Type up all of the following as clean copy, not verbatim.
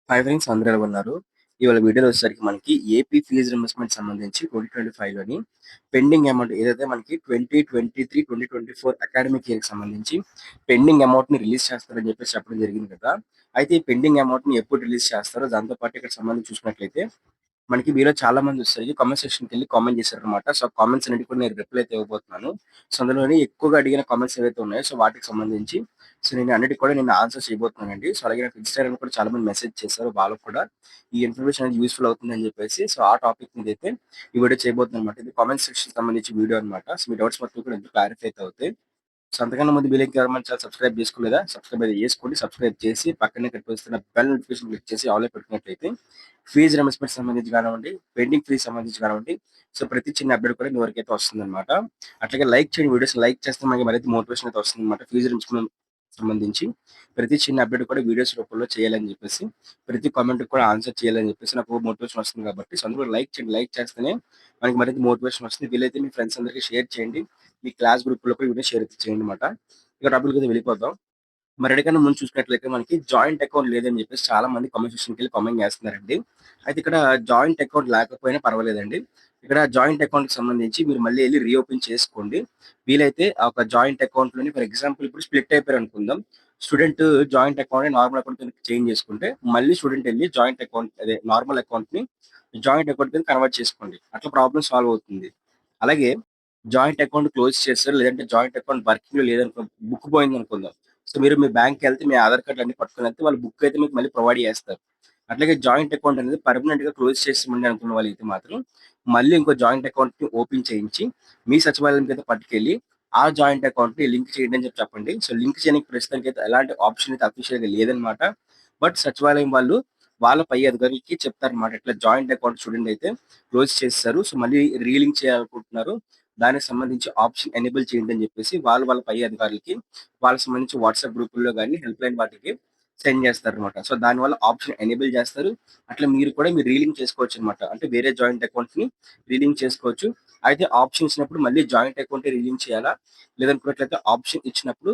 Hi friends అందరూ ఎలా ఉన్నారు? ఇవాళ వీడియోలో వచ్చేసరికి మనకి ఏపీ ఫీజ్ రింబర్స్‌మెంట్ సంబంధించి 2025లోని పెండింగ్ అమౌంట్ ఏదైతే మనకి 2023, 2024 అకాడమిక్ ఇయర్‌కి సంబంధించి పెండింగ్ అమౌంట్‌ని రిలీజ్ చేస్తారని చెప్పేసి చెప్పడం జరిగింది కదా! అయితే ఈ పెండింగ్ అమౌంట్‌ని ఎప్పుడు రిలీజ్ చేస్తారో దాంతో పాటు ఇక్కడ సంబంధించి చూసుకున్నట్లయితే మనకి మీలో చాలా మంది వచ్చేసరికి కామెంట్ సెక్షన్‌కెళ్ళి కామెంట్ చేశారనమాట. సో, కామెంట్స్ అన్నిటికి కూడా నేను రిప్లై అయితే ఇవ్వబోతున్నాను. సో, అందులోని ఎక్కువగా అడిగిన కామెంట్స్ ఏవైతే ఉన్నాయో సో, వాటికి సంబంధించి నేను అన్నిటికి కూడా నేను ఆన్సర్ చేయబోతున్నానండి. సో, అలాగే నాకు ఇన్‌స్టాగ్రామ్‌లో కూడా చాలా మంది మెసేజ్ చేశారు. వాళ్ళకి కూడా ఈ ఇన్ఫర్మేషన్ అనేది యూజ్‌ఫుల్ అవుతుందని చెప్పేసి సో, ఆ టాపిక్ మీద అయితే ఈ వీడియో చేయబోతున్నానన్నమాట. ఇది కామెంట్ సెక్షన్‌కి సంబంధించి వీడియో అన్నమాట. సో, మీ డౌట్స్ మొత్తం కూడా ఇందులో క్లారిఫై అయితే అవుతాయి. సో, అంతకన్నా ముందు మీరు ఇంకా మన ఛానెల్ సబ్స్క్రైబ్ చేసుకోలేదా? సబ్స్క్రైబ్ అయితే చేసుకోండి. సబ్స్క్రైబ్ చేసి పక్కనే కనిపిస్తున్న బెల్ నోటిఫికేషన్ క్లిక్ చేసి ఆల్‌లో పెట్టుకున్నట్లయితే ఫీజ్ రీయింబర్స్‌మెంట్ సంబంధించి కానివ్వండి, పెండింగ్ ఫీజ్ సంబంధించి కానివ్వండి, సో ప్రతి చిన్న అప్డేట్ కూడా మీ వరకైతే వస్తుందన్నమాట. అట్లాగే లైక్ చేయండి వీడియోస్ లైక్ చేస్తే మనకి మరింత మోటివేషన్ అయితే వస్తుందన్నమాట. ఫీజ్ రీయింబర్స్‌మెంట్ సంబంధించి ప్రతి చిన్న అప్డేట్ కూడా వీడియోస్ రూపంలో చేయాలని చెప్పేసి, ప్రతి కామెంట్‌కి కూడా ఆన్సర్ చేయాలని చెప్పేసి నాకు మోటివేషన్ వస్తుంది కాబట్టి, సో అందరూ లైక్ చేయండి. లైక్ చేస్తేనే మనకి మరింత మోటివేషన్ వస్తుంది. వీలైతే మీ ఫ్రెండ్స్ అందరికి షేర్ చేయండి. మీ క్లాస్ గ్రూప్‌లో కూడా వీడియో షేర్ అయితే చేయండన్నమాట. ఇక టాపిక్‌లోకి వెళ్ళిపోదాం. మరి అడిగకన్నా ముందు చూసుకున్నట్లయితే మనకి జాయింట్ అకౌంట్ లేదని చెప్పేసి చాలా మంది కామెంట్ సెక్షన్‌కెళ్ళి కామెంట్ చేస్తున్నారండి. అయితే ఇక్కడ జాయింట్ అకౌంట్ లేకపోయినా పర్వాలేదండి. ఇక్కడ జాయింట్ అకౌంట్‌కి సంబంధించి మీరు మళ్ళీ ఎళ్లి రీఓపెన్ చేసుకోండి. వీలైతే ఆ ఒక జాయింట్ అకౌంట్‌లోని ఫర్ ఎగ్జాంపుల్ ఇప్పుడు స్ప్లిట్ అయిపోయారనుకుందాం. స్టూడెంట్ జాయింట్ అకౌంట్‌ని నార్మల్ అకౌంట్ కిందకి చేంజ్ చేసుకుంటే, మళ్ళీ స్టూడెంట్ ఎళ్లి జాయింట్ అకౌంట్ అదే నార్మల్ అకౌంట్‌ని జాయింట్ అకౌంట్ కింద కన్వర్ట్ చేసుకోండి. అట్లా ప్రాబ్లమ్ సాల్వ్ అవుతుంది. అలాగే జాయింట్ అకౌంట్ క్లోజ్ చేశారు. లేదంటే జాయింట్ అకౌంట్ వర్కింగ్‌లో లేదనుకో బుక్ పోయిందనుకుందాం. సో, మీరు మీ బ్యాంక్‌కెళ్తే మీ ఆధార్ కార్డ్ అన్ని పట్టుకొనెళ్తే వాళ్ళు బుక్ అయితే మీకు మళ్ళీ ప్రొవైడ్ చేస్తారు. అట్లాగే జాయింట్ అకౌంట్ అనేది పర్మనెంట్‌గా క్లోజ్ చేసేయమని అనుకున్న వాళ్ళైతే మాత్రం, మళ్ళీ ఇంకో జాయింట్ అకౌంట్‌ని ఓపెన్ చేయించి, మీ సచివాలయంకైతే పట్టుకెళ్ళి, ఆ జాయింట్ అకౌంట్‌ని లింక్ చేయండి అని చెప్పి చెప్పండి. సో, లింక్ చేయడానికి ప్రస్తుతానికైతే ఎలాంటి ఆప్షన్ అయితే అఫీషియల్‌గా లేదనమాట. బట్ సచివాలయం వాళ్ళు వాళ్ళ పై అధికారులకి చెప్తారనమాట. ఇట్లా జాయింట్ అకౌంట్ స్టూడెంట్ అయితే క్లోజ్ చేసేసారు. సో, మళ్ళీ రీలింక్ చేయాలనుకుంటున్నారు. దానికి సంబంధించి ఆప్షన్ ఎనేబుల్ చేయండి అని చెప్పేసి వాళ్ళు వాళ్ళ పై అధికారులకి వాళ్ళకి సంబంధించి వాట్సాప్ గ్రూపుల్లో గాని, హెల్ప్‌లైన్ వాటికి సెండ్ చేస్తారనమాట. సో, దానివల్ల ఆప్షన్ ఎనేబుల్ చేస్తారు. అట్లా మీరు కూడా మీరు రీలింక్ చేసుకోవచ్చనమాట. అంటే వేరే జాయింట్ అకౌంట్‌ని రీలింక్ చేసుకోవచ్చు. అయితే ఆప్షన్ ఇచ్చినప్పుడు మళ్ళీ జాయింట్ అకౌంటే రీలింక్ చేయాలా? లేదనుకున్నట్లయితే ఆప్షన్ ఇచ్చినప్పుడు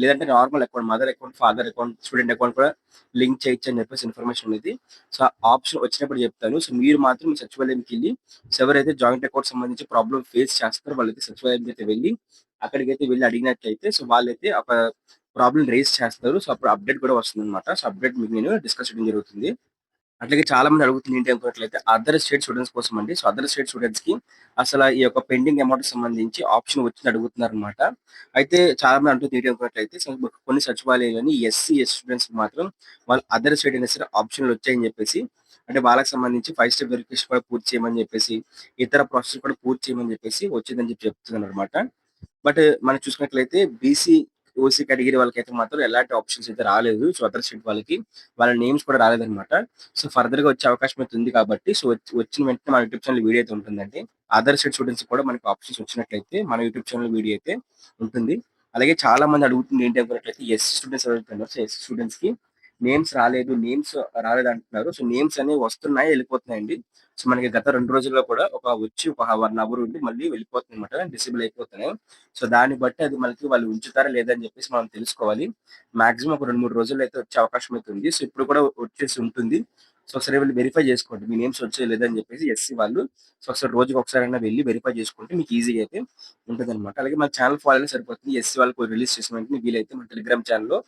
లేదంటే normal account mother account, father account, student account కూడా లింక్ చేయొచ్చు అని చెప్పేసి ఇన్ఫర్మేషన్ ఉంది. సో, ఆ ఆప్షన్ వచ్చినప్పుడు చెప్తాను. సో, మీరు మాత్రం మీ సచివాలయంకెళ్ళి సో, ఎవరైతే జాయింట్ అకౌంట్ సంబంధించి ప్రాబ్లమ్ ఫేస్ చేస్తారో వాళ్ళైతే సచివాలయంకైతే వెళ్లి, అక్కడికైతే వెళ్లి అడిగినట్లయితే సో, వాళ్ళైతే ఒక ప్రాబ్లమ్ రైజ్ చేస్తారు. సో, అప్పుడు అప్డేట్ కూడా వస్తుందన్నమాట. సో, అప్డేట్ మీకు నేను డిస్కస్ చేయడం జరుగుతుంది. అట్లాగే చాలా మంది అడుగుతుంది ఏంటి అనుకున్నట్లయితే అదర్ స్టేట్ స్టూడెంట్స్ కోసం అండి. సో, అదర్ స్టేట్ స్టూడెంట్స్‌కి అసల ఈ యొక్క పెండింగ్ అమౌంట్‌కి సంబంధించి ఆప్షన్ వచ్చింది అడుగుతున్నారనమాట. అయితే చాలా మంది అంటుంది ఏంటి అనుకున్నట్లయితే సో, కొన్ని సచివాలయాల్లోని ఎస్సీ, ఎస్టీ స్టూడెంట్స్‌కి మాత్రం వాళ్ళు అదర్ స్టేట్ అయినా సరే ఆప్షన్‌లు వచ్చాయని చెప్పేసి, అంటే వాళ్ళకి సంబంధించి 5 స్టెప్ వెరిఫికేషన్ కూడా పూర్తి చేయమని చెప్పేసి, ఇతర ప్రాసెస్ కూడా పూర్తి చేయమని చెప్పేసి వచ్చిందని చెప్పి చెప్తున్నారనమాట. బట్ మనం చూసుకున్నట్లయితే బీసీ, ఓసీ కేటగిరీ వాళ్ళకైతే మాత్రం ఎలాంటి ఆప్షన్స్ అయితే రాలేదు. సో, అదర్ స్టేట్ వాళ్ళకి వాళ్ళ నేమ్స్ కూడా రాలేదన్నమాట. సో, ఫర్దర్‌గా వచ్చే అవకాశం అయితే ఉంది కాబట్టి సో, వచ్చిన వెంటనే మన యూట్యూబ్ ఛానెల్ వీడియో అయితే ఉంటుందండి. అదర్ స్టేట్ స్టూడెంట్స్ కూడా మనకి ఆప్షన్స్ వచ్చినట్లయితే మన యూట్యూబ్ ఛానెల్ వీడియో అయితే ఉంటుంది. అలాగే చాలా మంది అడుగుతుంది ఏంటి అనుకున్నట్లయితే ఎస్సీ స్టూడెంట్స్ ఎవరైతే ఉన్నారో సో, ఎస్సీ స్టూడెంట్స్‌కి నేమ్స్ రాలేదంటున్నారు. సో, నేమ్స్ అనేవి వస్తున్నాయి, వెళ్ళిపోతున్నాయండి. సో, మనకి గత 2 రోజుల్లో కూడా వచ్చి ఒక 1 అవర్ ఉండి మళ్ళీ వెళ్ళిపోతుందన్నమాట. డిసేబుల్ అయిపోతున్నాయి. సో, దాన్ని బట్టి అది మనకి వాళ్ళు ఉంచుతారా లేదా అని చెప్పేసి మనం తెలుసుకోవాలి. మాక్సిమం ఒక 2, 3 రోజుల్లో అయితే వచ్చే అవకాశం అయితే ఉంది. సో, ఇప్పుడు కూడా వచ్చేసి ఉంటుంది. సో, ఒకసారి వెళ్లి వెరిఫై చేసుకోండి. మీ నేమ్స్ వచ్చాయా లేదా అని చెప్పేసి ఎస్సీ వాళ్ళు. సో, ఒకసారి రోజుకి ఒకసారైనా వెళ్లి వెరిఫై చేసుకుంటే మీకు ఈజీగా అయితే ఉంటదన్నమాట. అలాగే మన ఛానెల్ ఫాలో అయినా సరిపోతుంది. ఎస్సీ వాళ్ళకి రిలీజ్ చేసిన వెంటనే వీలైతే మన టెలిగ్రామ్ ఛానెల్‌లో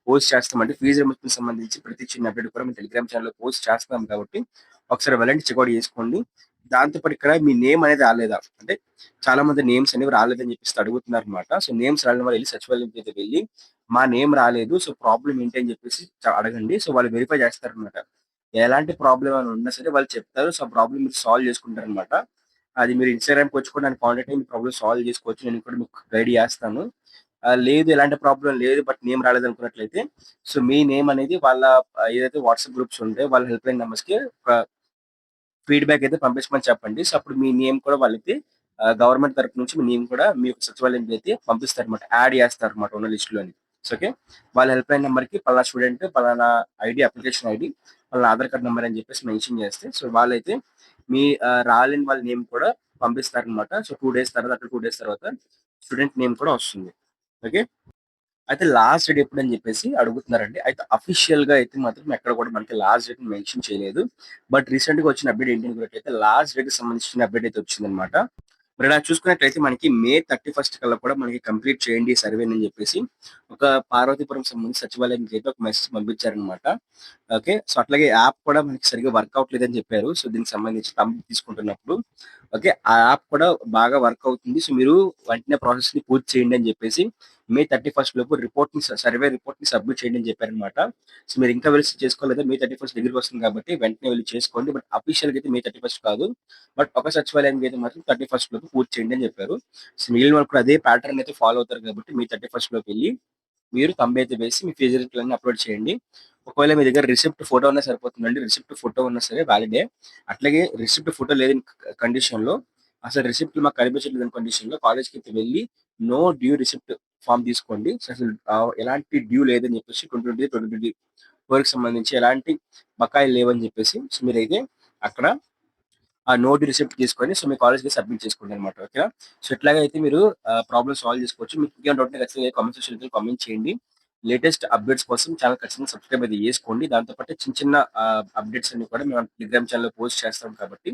పోస్ట్ చేస్తామండి. ఫీజ్ రీయింబర్స్‌మెంట్ సంబంధించి ప్రతి చిన్న అప్డేట్ కూడా మన టెలిగ్రామ్ ఛానెల్‌లో పోస్ట్ చేస్తున్నాం కాబట్టి ఒకసారి వెళ్ళండి చెకౌట్ చేసుకోండి. దాంతో పాటు ఇక్కడ మీ నేమ్ అనేది రాలేదా? అంటే చాలా మంది నేమ్స్ అనేవి రాలేదని చెప్పేసి అడుగుతున్నారనమాట. సో, నేమ్స్ రాని వాళ్ళు ఎళ్లి సచివాలయంకైతే వెళ్లి, మా నేమ్ రాలేదు. సో, ప్రాబ్లమ్ ఏంటి అని చెప్పేసి అడగండి. సో, వాళ్ళు వెరిఫై చేస్తారనమాట. ఎలాంటి ప్రాబ్లమ్ ఏమైనా ఉన్నా సరే వాళ్ళు చెప్తారు. సో, ఆ ప్రాబ్లమ్ మీరు సాల్వ్ చేసుకుంటారనమాట. అది మీరు ఇన్‌స్టాగ్రామ్‌కొచ్చి కూడా నన్ను కాంటాక్ట్ అయ్యి మీ ప్రాబ్లమ్ సాల్వ్ చేసుకోవచ్చు. నేను కూడా మీకు గైడ్ చేస్తాను. లేదు ఎలాంటి ప్రాబ్లమ్ లేదు బట్ నేమ్ రాలేదనుకున్నట్లయితే, సో, మీ నేమ్ అనేది వాళ్ళ ఏదైతే వాట్సాప్ గ్రూప్స్ ఉంటాయో వాళ్ళ హెల్ప్‌లైన్ నంబర్స్‌కి ఒక ఫీడ్‌బ్యాక్ అయితే పంపించమని చెప్పండి. సో, అప్పుడు మీ నేమ్ కూడా వాళ్ళకి గవర్నమెంట్ తరపు నుంచి మీ నేమ్ కూడా మీ యొక్క సచివాలయంకి అయితే పంపిస్తారన్నమాట. యాడ్ చేస్తారన్నమాట ఉన్న లిస్ట్‌లోని. So, okay. వాళ్ళ హెల్ప్‌లైన్ నంబర్‌కి పలానా స్టూడెంట్, పలానా ఐడీ అప్లికేషన్ ఐడీ, పలానా ఆధార్ కార్డ్ నంబర్ అని చెప్పేసి మెన్షన్ చేస్తే, సో, వాళ్ళైతే మీ రాలేని వాళ్ళ నేమ్ కూడా పంపిస్తారన్నమాట. సో, 2 డేస్ తర్వాత అక్కడ 2 డేస్ తర్వాత స్టూడెంట్ నేమ్ కూడా వస్తుంది. ఓకే. అయితే లాస్ట్ డేట్ ఎప్పుడని చెప్పేసి అడుగుతున్నారండి. అయితే అఫీషియల్‌గా అయితే మాత్రం ఎక్కడ కూడా మనకి లాస్ట్ డేట్ మెన్షన్ చేయలేదు. బట్ రీసెంట్‌గా వచ్చిన అప్డేట్ ఏంటి అనుకున్నట్లయితే లాస్ట్ డేట్‌కి సంబంధించిన అప్డేట్ అయితే వచ్చిందనమాట. మరి ఇలా చూసుకున్నట్లయితే మనకి మే 31 కల్లా కూడా మనకి కంప్లీట్ చేయండి సర్వేని అని చెప్పేసి ఒక పార్వతీపురం సంబంధించి సచివాలయంకి అయితే ఒక మెసేజ్ పంపించారనమాట. ఓకే. సో, అట్లాగే యాప్ కూడా మనకి సరిగ్గా వర్క్ అవ్వట్లేదని చెప్పారు. సో, దీనికి సంబంధించి తీసుకుంటున్నప్పుడు ఓకే. ఆ యాప్ కూడా బాగా వర్క్ అవుతుంది. సో, మీరు వెంటనే ప్రాసెస్‌ని పూర్తి చేయండి అని చెప్పేసి మే 31 లోపు సర్వే రిపోర్ట్‌ని సబ్మిట్ చేయండి అని చెప్పారనమాట. సో, మీరు ఇంకా వెళ్లి చేసుకోలేదా? మే 31 దగ్గరికి వస్తుంది కాబట్టి వెంటనే వెళ్లి చేసుకోండి. బట్ అఫీషియల్‌గా అయితే మే 31 కాదు. బట్ ఒక సచివాలయానికి అయితే మాత్రం 31 లోపు పూర్తి చేయండి అని చెప్పారు. సో, మిగిలిన వాళ్ళు కూడా అదే ప్యాటర్న్ అయితే ఫాలో అవుతారు కాబట్టి మే 31 లోపు వెళ్లి మీరు థంబ్ అయితే వేసి మీ ఫీజులన్నీ అప్లోడ్ చేయండి. ఒకవేళ మీ దగ్గర రిసిప్ట్ ఫోటో ఉన్నా సరిపోతుందండి. రిసిప్ట్ ఫోటో ఉన్నా సరే వాలిడే. అట్లాగే రిసిప్ట్ ఫోటో లేని కండిషన్‌లో అసలు రిసిప్ట్ మాకు కనిపించట్లేదని కండిషన్‌లో కాలేజ్‌కి వెళ్లి నో డ్యూ రిసిప్ట్ ఫార్మ్ తీసుకోండి. సో, అసలు ఎలాంటి డ్యూ లేదని చెప్పేసి 2024కి సంబంధించి ఎలాంటి బకాయిలు లేవని చెప్పేసి సో, మీరైతే అక్కడ ఆ నోట్ రిసిప్ట్ తీసుకొని సో, మీ కాలేజ్‌కి సబ్మిట్ చేసుకోండనమాట. ఓకేనా? సో, ఇట్లాగైతే మీరు ప్రాబ్లమ్ సాల్వ్ చేసుకోవచ్చు. మీకు ఇంకేమైనా డౌట్ ఉంటే ఖచ్చితంగా కామెంట్ సెక్షన్‌లో కామెంట్ చేయండి. లేటెస్ట్ అప్డేట్స్ కోసం ఛానెల్ ఖచ్చితంగా సబ్స్క్రైబ్ అయితే చేసుకోండి. దాంతో పాటు చిన్న చిన్న అప్డేట్స్ అన్ని కూడా మేము టెలిగ్రామ్ ఛానెల్‌లో పోస్ట్ చేస్తాం కాబట్టి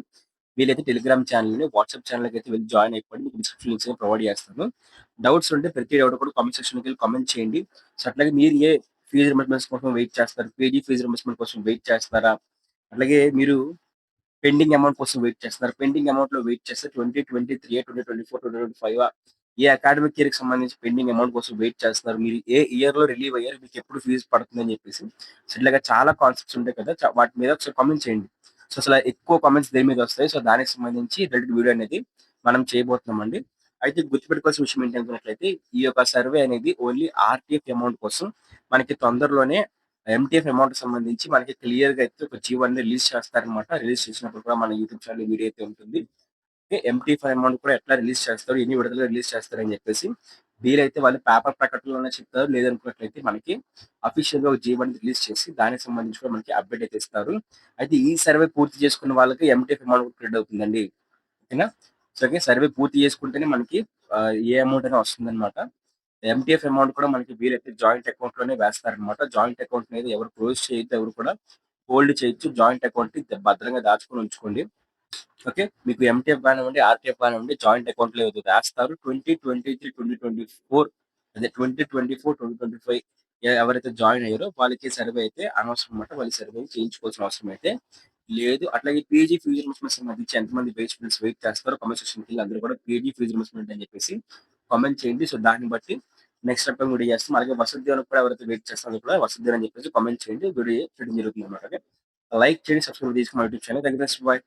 వీలైతే టెలిగ్రామ్ ఛానెల్‌ని, వాట్సాప్ ఛానెల్‌కి అయితే వెళ్లి జాయిన్ అయిపోండి. మీకు డిస్క్రిప్షన్ లింక్స్ అనేవి ప్రొవైడ్ చేస్తాను. డౌట్స్ ఉంటే ప్రతి డౌట్ కూడా కామెంట్ సెక్షన్‌లోకి వెళ్లి కామెంట్ చేయండి. సో, అట్లాగే మీరు ఏ ఫీజ్ రీయింబర్స్‌మెంట్స్ కోసం వెయిట్ చేస్తున్నారు? పీజీ ఫీజ్ రీయింబర్స్‌మెంట్ కోసం వెయిట్ చేస్తున్నారా? అట్లాగే మీరు పెండింగ్ అమౌంట్ కోసం వెయిట్ చేస్తున్నారు. పెండింగ్ అమౌంట్‌లో వెయిట్ చేస్తే 2023, 2024, 2025 ఏ అకాడమిక్ ఇయర్‌కి సంబంధించి పెండింగ్ అమౌంట్ కోసం వెయిట్ చేస్తున్నారు. మీరు ఏ ఇయర్‌లో రిలీవ్ అయ్యారు. మీకు ఎప్పుడు ఫీజ్ పడుతుందని చెప్పేసి. సో, ఇట్లాగా చాలా కాన్సెప్ట్స్ ఉంటాయి కదా! వాటి మీద ఒకసారి కామెంట్ చేయండి. సో, అసల ఎక్కువ కామెంట్స్ దేని మీద వస్తాయి. సో, దానికి సంబంధించి రిలేటెడ్ వీడియో అనేది మనం చేయబోతున్నామండి. అయితే గుర్తుపెట్టుకోవాల్సిన విషయం ఏంటి అనుకున్నట్లయితే ఈ యొక్క సర్వే అనేది ఓన్లీ ఆర్‌టిఎఫ్ అమౌంట్ కోసం మనకి తొందరలోనే ఎంటీఎఫ్ అమౌంట్‌కి సంబంధించి మనకి క్లియర్‌గా అయితే ఒక జీవో అనేది రిలీజ్ చేస్తారనమాట. రిలీజ్ చేసినప్పుడు కూడా మన యూట్యూబ్ ఛానెల్‌లో వీడియో అయితే ఉంటుంది. ఎంటీఎఫ్ అమౌంట్ కూడా ఎట్లా రిలీజ్ చేస్తారు, ఎన్ని విడతలుగా రిలీజ్ చేస్తారని చెప్పేసి వీలైతే వాళ్ళు పేపర్ ప్రకటనలోనే చెప్తారు. లేదనుకున్నట్లయితే మనకి అఫీషియల్‌గా ఒక జీవో అనేది రిలీజ్ చేసి దానికి సంబంధించి కూడా మనకి అప్డేట్ అయితే ఇస్తారు. అయితే ఈ సర్వే పూర్తి చేసుకున్న వాళ్ళకి ఎంటీఎఫ్ అమౌంట్ కూడా క్రెడిట్ అవుతుందండి. ఓకేనా? So, okay. సర్వే పూర్తి చేసుకుంటేనే మనకి ఏ అమౌంట్ అయినా వస్తుందనమాట. ఎంటీఎఫ్ అమౌంట్ కూడా మనకి వీలైతే జాయింట్ అకౌంట్‌లోనే వేస్తారనమాట. జాయింట్ అకౌంట్ అనేది ఎవరు క్లోజ్ చేయొద్దు. ఎవరు కూడా హోల్డ్ చేయొచ్చు. జాయింట్ అకౌంట్‌ని భద్రంగా దాచుకొని ఉంచుకోండి. ఓకే. మీకు ఎంటీఎఫ్ కానివ్వండి, ఆర్‌టీఎఫ్ కానివ్వండి జాయింట్ అకౌంట్‌లో వేస్తారు. 2023, 2024 అదే 2024, 2025 ఎవరైతే జాయిన్ అయ్యారో వాళ్ళకి సర్వే అయితే అనవసరం అన్నమాట. వాళ్ళు సర్వే చేయించుకోవాల్సిన అవసరం అయితే లేదు. అట్లాగే పీజీ ఫీజ్ రీయింబర్స్‌మెంట్ సంబంధించి ఎంతమంది బేస్ స్టూడెంట్స్ వెయిట్ చేస్తారో కామెంట్ సెక్షన్‌కెళ్ళి అందరూ కూడా పీజీ ఫీజ్ రీయింబర్స్‌మెంట్ అని చెప్పేసి కామెంట్ చేయండి. సో, దాన్ని బట్టి నెక్స్ట్ అప్‌కమింగ్ వీడియో చేస్తాం. అలాగే వసతి దీవెనకి కూడా ఎవరైతే వెయిట్ చేస్తున్నారో కూడా వసతి దీవెన అని చెప్పేసి కామెంట్ చేయండి. వీడియో చేయడం జరుగుతుందన్నమాట. ఓకే. లైక్ చేయండి, సబ్స్క్రైబ్ చేసుకోండి మా YouTube channel. Thank you friends. By.